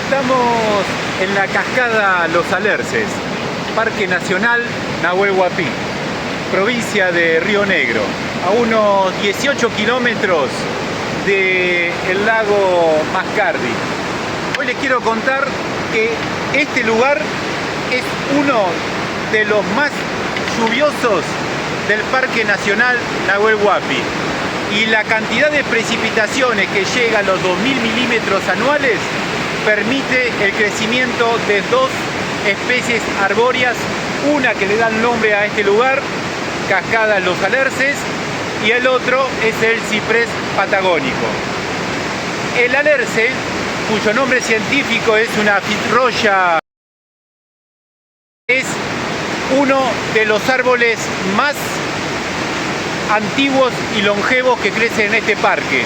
Estamos en la Cascada Los Alerces, Parque Nacional Nahuel Huapi, provincia de Río Negro, a unos 18 kilómetros del lago Mascardi. Hoy les quiero contar que este lugar es uno de los más lluviosos del Parque Nacional Nahuel Huapi, y la cantidad de precipitaciones que llega a los 2000 milímetros anuales permite el crecimiento de dos especies arbóreas, una que le da el nombre a este lugar, Cascada Los Alerces, y el otro es el ciprés patagónico. El alerce, cuyo nombre científico es una Fitzroya, es uno de los árboles más antiguos y longevos que crecen en este parque.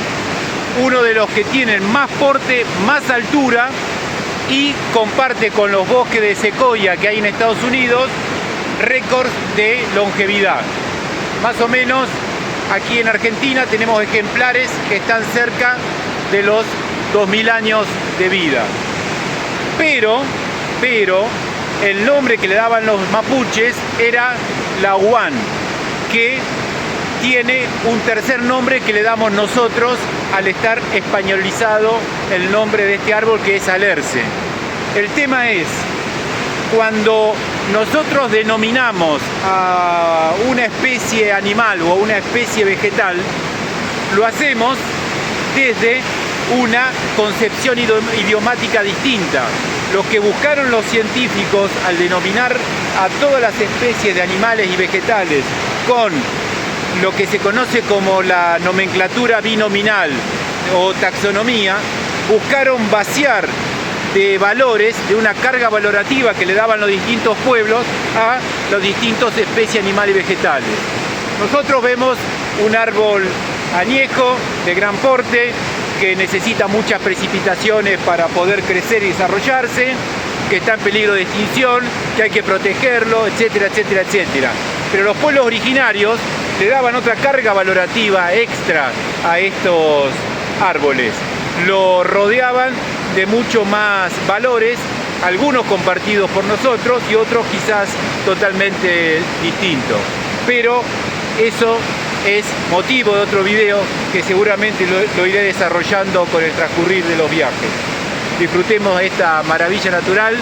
Uno de los que tienen más porte, más altura, y comparte con los bosques de secoya que hay en Estados Unidos récords de longevidad. Más o menos aquí en Argentina tenemos ejemplares que están cerca de los 2000 años de vida. Pero el nombre que le daban los mapuches era Lahuan, que tiene un tercer nombre que le damos nosotros al estar españolizado el nombre de este árbol, que es alerce. El tema es, cuando nosotros denominamos a una especie animal o a una especie vegetal, lo hacemos desde una concepción idiomática distinta. Lo que buscaron los científicos al denominar a todas las especies de animales y vegetales con lo que se conoce como la nomenclatura binominal o taxonomía, buscaron vaciar de valores, de una carga valorativa que le daban los distintos pueblos a las distintas especies animales y vegetales. Nosotros vemos un árbol añejo, de gran porte, que necesita muchas precipitaciones para poder crecer y desarrollarse, que está en peligro de extinción, que hay que protegerlo, etcétera, etcétera, etcétera. Pero los pueblos originarios le daban otra carga valorativa extra a estos árboles. Lo rodeaban de mucho más valores, algunos compartidos por nosotros y otros quizás totalmente distintos. Pero eso es motivo de otro video que seguramente lo iré desarrollando con el transcurrir de los viajes. Disfrutemos esta maravilla natural